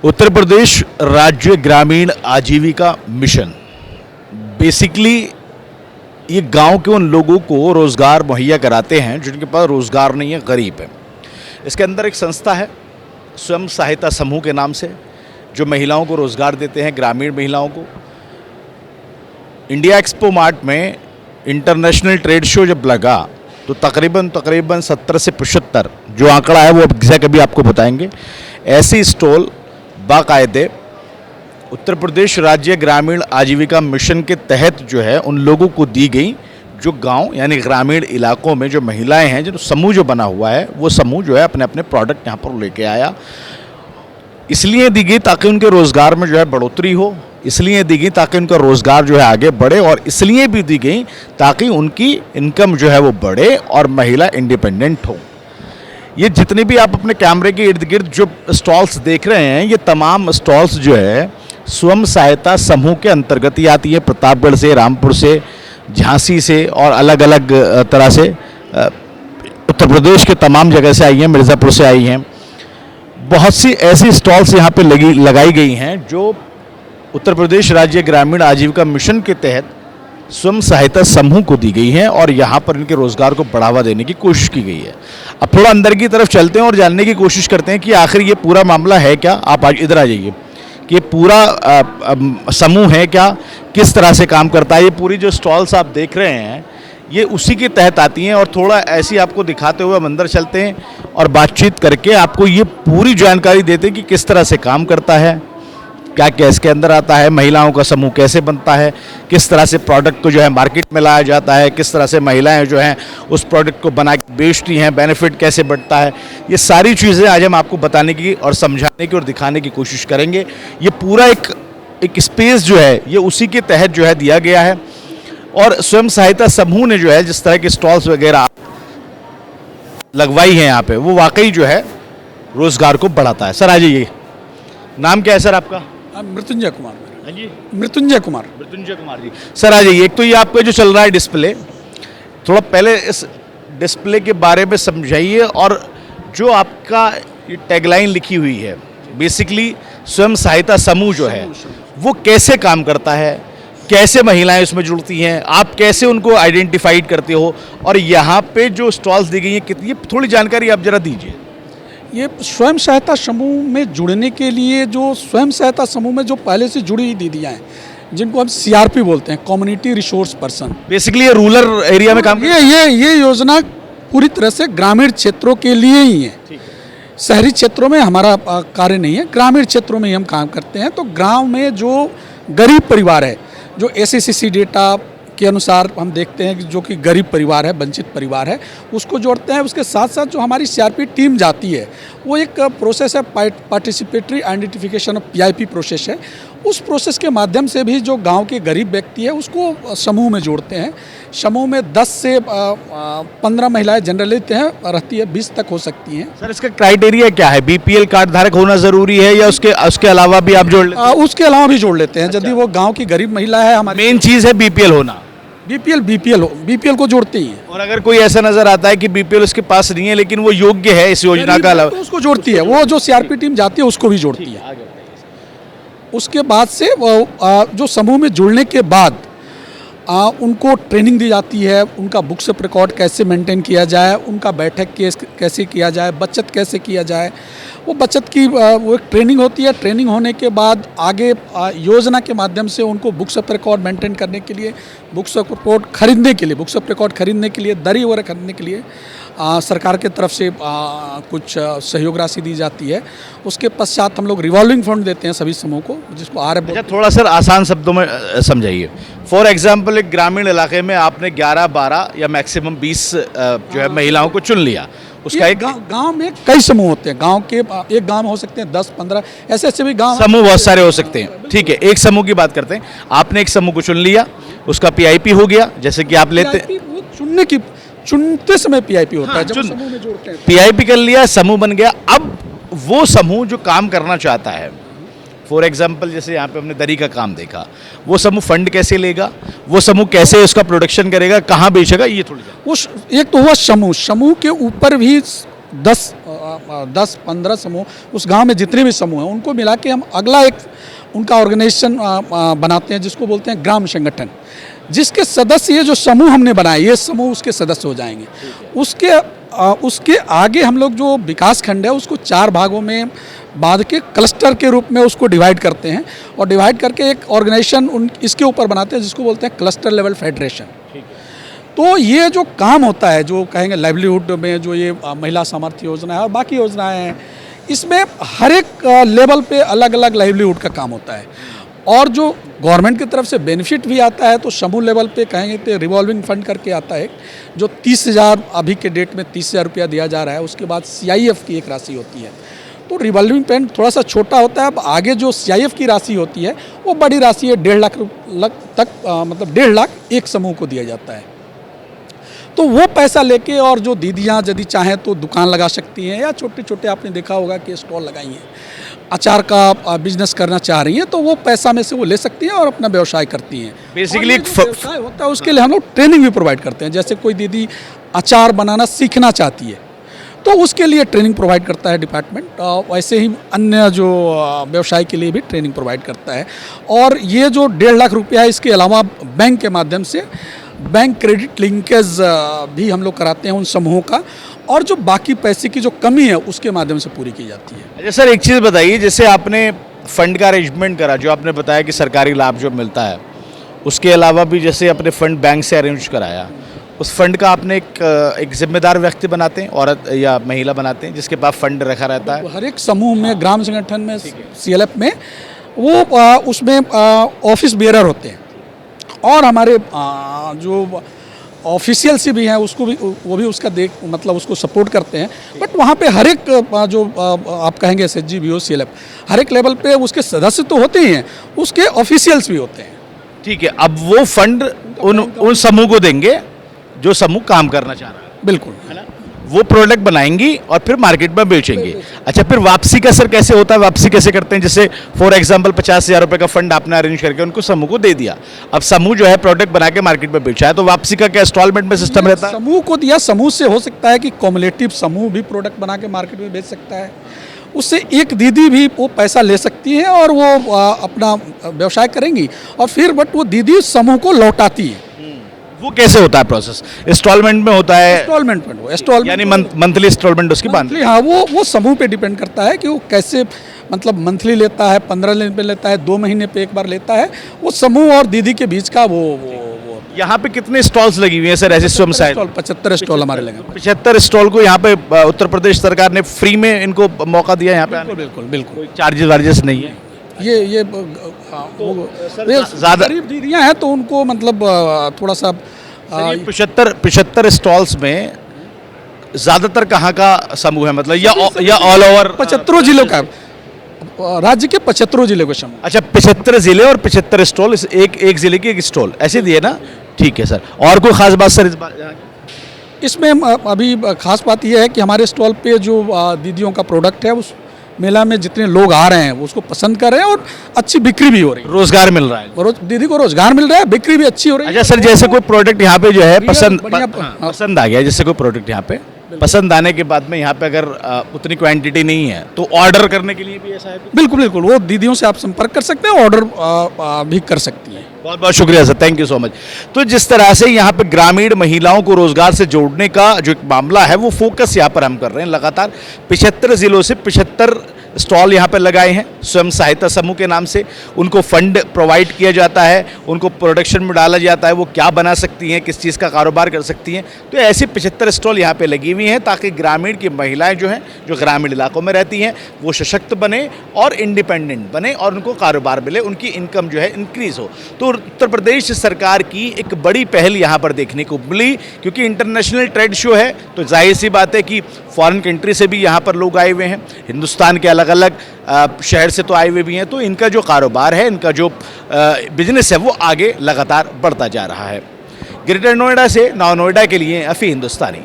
उत्तर प्रदेश राज्य ग्रामीण आजीविका मिशन बेसिकली ये गांव के उन लोगों को रोज़गार मुहैया कराते हैं जिनके पास रोज़गार नहीं है, गरीब है। इसके अंदर एक संस्था है स्वयं सहायता समूह के नाम से, जो महिलाओं को रोज़गार देते हैं, ग्रामीण महिलाओं को। इंडिया एक्सपो मार्ट में इंटरनेशनल ट्रेड शो जब लगा तो तकरीबन 70 से 75 जो आंकड़ा है वो एग्जैक्ट अभी आपको बताएंगे, ऐसे स्टॉल बाकायदे उत्तर प्रदेश राज्य ग्रामीण आजीविका मिशन के तहत जो है उन लोगों को दी गई, जो गांव यानी ग्रामीण इलाकों में जो महिलाएं हैं, जो समूह जो बना हुआ है वो समूह जो है अपने अपने प्रोडक्ट यहाँ पर लेके आया। इसलिए दी गई ताकि उनके रोज़गार में जो है बढ़ोतरी हो, इसलिए दी गई ताकि उनका रोज़गार जो है आगे बढ़े, और इसलिए भी दी गई ताकि उनकी इनकम जो है वो बढ़े और महिला इंडिपेंडेंट हो। ये जितने भी आप अपने कैमरे के इर्द गिर्द जो स्टॉल्स देख रहे हैं, ये तमाम स्टॉल्स जो है स्वयं सहायता समूह के अंतर्गत ही आती है। प्रतापगढ़ से, रामपुर से, झांसी से और अलग अलग तरह से उत्तर प्रदेश के तमाम जगह से आई हैं, मिर्ज़ापुर से आई हैं। बहुत सी ऐसी स्टॉल्स यहाँ पे लगाई गई हैं जो उत्तर प्रदेश राज्य ग्रामीण आजीविका मिशन के तहत स्वयं सहायता समूह को दी गई हैं और यहाँ पर इनके रोज़गार को बढ़ावा देने की कोशिश की गई है। अब थोड़ा अंदर की तरफ चलते हैं और जानने की कोशिश करते हैं कि आखिर ये पूरा मामला है क्या। आप आज इधर आ जाइए कि ये पूरा समूह है क्या, किस तरह से काम करता है। ये पूरी जो स्टॉल्स आप देख रहे हैं ये उसी के तहत आती हैं, और थोड़ा ऐसी आपको दिखाते हुए हम अंदर चलते हैं और बातचीत करके आपको ये पूरी जानकारी देते हैं कि किस तरह से काम करता है, क्या क्या इसके अंदर आता है, महिलाओं का समूह कैसे बनता है, किस तरह से प्रोडक्ट को जो है मार्केट में लाया जाता है, किस तरह से महिलाएं जो हैं उस प्रोडक्ट को बना के बेचती हैं, बेनिफिट कैसे बढ़ता है। ये सारी चीज़ें आज हम आपको बताने की और समझाने की और दिखाने की कोशिश करेंगे। ये पूरा एक स्पेस जो है ये उसी के तहत जो है दिया गया है, और स्वयं सहायता समूह ने जो है जिस तरह के स्टॉल्स वगैरह लगवाई हैं यहाँ पे, वो वाकई जो है रोज़गार को बढ़ाता है। सर आ जाइए, नाम क्या है सर आपका? मृत्युंजय कुमार। हाँ जी, मृत्युंजय कुमार। मृत्युंजय कुमार जी। सर आ जाइए, एक तो ये आपका जो चल रहा है डिस्प्ले, थोड़ा पहले इस डिस्प्ले के बारे में समझाइए, और जो आपका ये टैगलाइन लिखी हुई है बेसिकली स्वयं सहायता समूह जो है वो कैसे काम करता है, कैसे महिलाएं उसमें जुड़ती हैं, आप कैसे उनको आइडेंटिफाइड करते हो, और यहाँ पे जो स्टॉल्स दी गई हैं कितनी, थोड़ी जानकारी आप जरा दीजिए। ये स्वयं सहायता समूह में जुड़ने के लिए जो स्वयं सहायता समूह में जो पहले से जुड़ी हुई दीदियाँ हैं, जिनको हम CRP बोलते हैं, कम्युनिटी रिसोर्स पर्सन, बेसिकली ये रूरल एरिया में काम, ये योजना पूरी तरह से ग्रामीण क्षेत्रों के लिए ही है। शहरी क्षेत्रों में हमारा कार्य नहीं है, ग्रामीण क्षेत्रों में ही हम काम करते हैं। तो गाँव में जो गरीब परिवार है, जो SSCC डेटा के अनुसार हम देखते हैं कि जो कि गरीब परिवार है, वंचित परिवार है, उसको जोड़ते हैं। उसके साथ साथ जो हमारी CRP टीम जाती है वो एक प्रोसेस है, participatory identification of PIP process है। उस प्रोसेस के माध्यम से भी जो गांव के गरीब व्यक्ति है उसको समूह में जोड़ते हैं। समूह में 10 से 15 महिलाएं जनरली रहती है, 20 तक हो सकती हैं। सर इसका क्राइटेरिया क्या है? BPL कार्ड धारक होना ज़रूरी है या उसके अलावा भी आप जोड़ लेते हैं? उसके अलावा भी जोड़ लेते हैं। अच्छा। यदि वो गाँव की गरीब महिला है, हमारी मेन चीज़ है BPL होना। BPL को जोड़ते ही हैं। और अगर कोई ऐसा नजर आता है कि BPL उसके पास नहीं है लेकिन वो योग्य है इस योजना का, तो उसको जोड़ती है। वो जो CRP टीम जाती है उसको भी जोड़ती है। उसके बाद से जो समूह में जुड़ने के बाद उनको ट्रेनिंग दी जाती है, उनका बुक्स ऑफ रिकॉर्ड कैसे मेंटेन किया जाए, उनका बैठक कैसे किया जाए, बचत कैसे किया जाए, वो बचत की वो एक ट्रेनिंग होती है। ट्रेनिंग होने के बाद आगे योजना के माध्यम से उनको बुक्स ऑफ रिकॉर्ड मेंटेन करने के लिए, बुक्स ऑफ रिकॉर्ड खरीदने के लिए, दरी वगैरह खरीदने के लिए सरकार के तरफ से कुछ सहयोग राशि दी जाती है। उसके पश्चात हम लोग रिवॉल्विंग फंड देते हैं सभी समूह को, जिसको अच्छा, थोड़ा सर आसान शब्दों में समझाइए। फॉर एग्जाम्पल एक ग्रामीण इलाके में आपने 11-12 या मैक्सिमम 20 जो है महिलाओं को चुन लिया, उसका एक गांव में कई समूह होते हैं। गांव के एक गांव में हो सकते हैं 10-15, ऐसे भी गांव समूह बहुत सारे हो सकते हैं। ठीक है, एक समूह की बात करते हैं। आपने एक समूह को चुन लिया, उसका PIP हो गया, जैसे कि आप लेते चुनते समय PIP होता है, जब समूह में जोड़ते हैं। PIP कर लिया, समूह बन गया। अब वो समूह जो काम करना चाहता है, फॉर एग्जाम्पल जैसे यहाँ पे हमने दरी का काम देखा, वो समूह फंड कैसे लेगा, वो समूह कैसे उसका प्रोडक्शन करेगा, कहाँ बेचेगा, ये थोड़ी उस एक तो हुआ समूह के ऊपर भी 10 10-15 समूह, उस गांव में जितने भी समूह हैं उनको मिला के हम अगला एक उनका ऑर्गेनाइजेशन बनाते हैं जिसको बोलते हैं ग्राम संगठन, जिसके सदस्य ये जो समूह हमने बनाए ये समूह उसके सदस्य हो जाएंगे। उसके आगे हम लोग जो विकास खंड है उसको 4 भागों में बांध के क्लस्टर के रूप में उसको डिवाइड करते हैं और डिवाइड करके एक ऑर्गेनाइजेशन इसके ऊपर बनाते हैं जिसको बोलते हैं क्लस्टर लेवल फेडरेशन। तो ये जो काम होता है, जो कहेंगे लाइवलीहुड में जो ये महिला सामर्थ्य योजना है और बाकी योजनाएं हैं, इसमें हर एक लेवल पे अलग अलग लाइवलीहुड का काम होता है और जो गवर्नमेंट की तरफ से बेनिफिट भी आता है तो समूह लेवल पे कहेंगे तो रिवॉल्विंग फंड करके आता है जो 30,000 अभी के डेट में 30,000 रुपया दिया जा रहा है। उसके बाद CIF की एक राशि होती है, तो रिवॉल्विंग फंड थोड़ा सा छोटा होता है। अब आगे जो CIF की राशि होती है वो बड़ी राशि है, 1.5 लाख तक मतलब 1.5 लाख एक समूह को दिया जाता है। तो वो पैसा लेके और जो दीदियाँ यदि चाहें तो दुकान लगा सकती हैं या छोटे छोटे आपने देखा होगा कि स्टॉल लगाई हैं, अचार का बिजनेस करना चाह रही हैं तो वो पैसा में से वो ले सकती हैं और अपना व्यवसाय करती हैं। बेसिकली एक व्यवसाय होता है उसके लिए हम लोग ट्रेनिंग भी प्रोवाइड करते हैं। जैसे कोई दीदी अचार बनाना सीखना चाहती है तो उसके लिए ट्रेनिंग प्रोवाइड करता है डिपार्टमेंट, वैसे ही अन्य जो व्यवसाय के लिए भी ट्रेनिंग प्रोवाइड करता है। और ये जो 1.5 लाख रुपया है इसके अलावा बैंक के माध्यम से बैंक क्रेडिट लिंकेज भी हम लोग कराते हैं उन समूहों का, और जो बाकी पैसे की जो कमी है उसके माध्यम से पूरी की जाती है। अच्छा सर, एक चीज़ बताइए, जैसे आपने फंड का अरेंजमेंट करा, जो आपने बताया कि सरकारी लाभ जो मिलता है, उसके अलावा भी जैसे अपने फंड बैंक से अरेंज कराया, उस फंड का आपने एक जिम्मेदार व्यक्ति बनाते हैं, औरत या महिला बनाते हैं जिसके पास फंड रखा रहता है? हर एक समूह में, ग्राम संगठन में, CLF में वो उसमें ऑफिस बेयरर होते हैं और हमारे जो ऑफिशियल्स भी हैं उसको भी, वो भी उसका मतलब उसको सपोर्ट करते हैं। बट वहाँ पे हर एक जो आप कहेंगे SHG BO CLF, हर एक लेवल पे उसके सदस्य तो होते ही हैं, उसके ऑफिशियल्स भी होते हैं। ठीक है, अब वो फंड उन समूह को देंगे जो समूह काम करना चाह रहा है, बिल्कुल, है ना? वो प्रोडक्ट बनाएंगी और फिर मार्केट में बेचेंगे। अच्छा, फिर वापसी का सर कैसे होता है? वापसी कैसे करते हैं? जैसे फॉर एग्जांपल 50,000 रुपये का फंड आपने अरेंज करके उनको समूह को दे दिया, अब समूह जो है प्रोडक्ट बना के मार्केट में बेचा है, तो वापसी का क्या इंस्टॉलमेंट में सिस्टम रहता है? समूह को दिया, समूह से हो सकता है कि कॉमुलेटिव समूह भी प्रोडक्ट बना के मार्केट में बेच सकता है, उससे एक दीदी भी वो पैसा ले सकती है और वो अपना व्यवसाय करेंगी और फिर बट वो दीदी समूह को लौटाती है। वो कैसे होता है प्रोसेस? इंस्टॉलमेंट में होता है? इंस्टॉलमेंट यानी मंथली इंस्टॉलमेंट उसकी बांध? हाँ, वो समूह पे डिपेंड करता है कि वो कैसे, मतलब मंथली लेता है, 15 दिन पे लेता है, 2 महीने पे एक बार लेता है, वो समूह और दीदी के बीच का वो यहाँ पे कितने स्टॉल्स लगी हुई हैं सर ऐसे स्वयं सहायता? 75 स्टॉल हमारे लगे। 75 स्टॉल को यहाँ पे उत्तर प्रदेश सरकार ने फ्री में इनको मौका दिया यहाँ पे? बिल्कुल, चार्जेस वार्जेस नहीं है? ये ज़्यादा गरीब दीदियाँ हैं तो उनको मतलब थोड़ा सा 75 स्टॉल्स में ज़्यादातर कहाँ का समूह है, मतलब या ऑल ओवर 75 जिलों का, राज्य के 75 जिले को समूह? अच्छा, 75 जिले और 75 स्टॉल, एक जिले की एक स्टॉल ऐसे दिए ना? ठीक है सर, और कोई खास बात सर इस बात? इसमें अभी खास बात यह है कि हमारे स्टॉल पे जो दीदियों का प्रोडक्ट है उस मेला में जितने लोग आ रहे हैं वो उसको पसंद कर रहे हैं और अच्छी बिक्री भी हो रही है, रोजगार मिल रहा है, दीदी को रोजगार मिल रहा है, बिक्री भी अच्छी हो रही है। अच्छा सर, जैसे कोई प्रोडक्ट यहाँ पे जो है पसंद आ गया, जैसे कोई प्रोडक्ट यहाँ पे पसंद आने के बाद में यहाँ पे अगर उतनी क्वांटिटी नहीं है तो ऑर्डर करने के लिए भी ऐसा है? बिल्कुल, वो दीदियों से आप संपर्क कर सकते हैं, ऑर्डर भी कर सकती हैं। बहुत बहुत शुक्रिया sir, thank you so much. तो जिस तरह से यहाँ पे ग्रामीण महिलाओं को रोजगार से जोड़ने का जो एक मामला है वो फोकस यहाँ पर हम कर रहे हैं लगातार। 75 जिलों से 75 स्टॉल यहाँ पर लगाए हैं स्वयं सहायता समूह के नाम से, उनको फंड प्रोवाइड किया जाता है, उनको प्रोडक्शन में डाला जाता है, वो क्या बना सकती हैं, किस चीज़ का कारोबार कर सकती हैं। तो ऐसी 75 स्टॉल यहाँ पे लगी हुई हैं ताकि ग्रामीण की महिलाएं जो हैं, जो ग्रामीण इलाकों में रहती हैं, वो सशक्त बने और इंडिपेंडेंट बने और उनको कारोबार मिले, उनकी इनकम जो है इंक्रीज़ हो। तो उत्तर प्रदेश सरकार की एक बड़ी पहल यहाँ पर देखने को मिली, क्योंकि इंटरनेशनल ट्रेड शो है तो जाहिर सी बात है कि फॉरेन कंट्री से भी यहाँ पर लोग आए हुए हैं, हिंदुस्तान के अलग अलग शहर से तो आए हुए भी हैं, तो इनका जो कारोबार है, इनका जो बिजनेस है वो आगे लगातार बढ़ता जा रहा है। ग्रेटर नोएडा से नौ नोएडा के लिए अफी हिंदुस्तानी।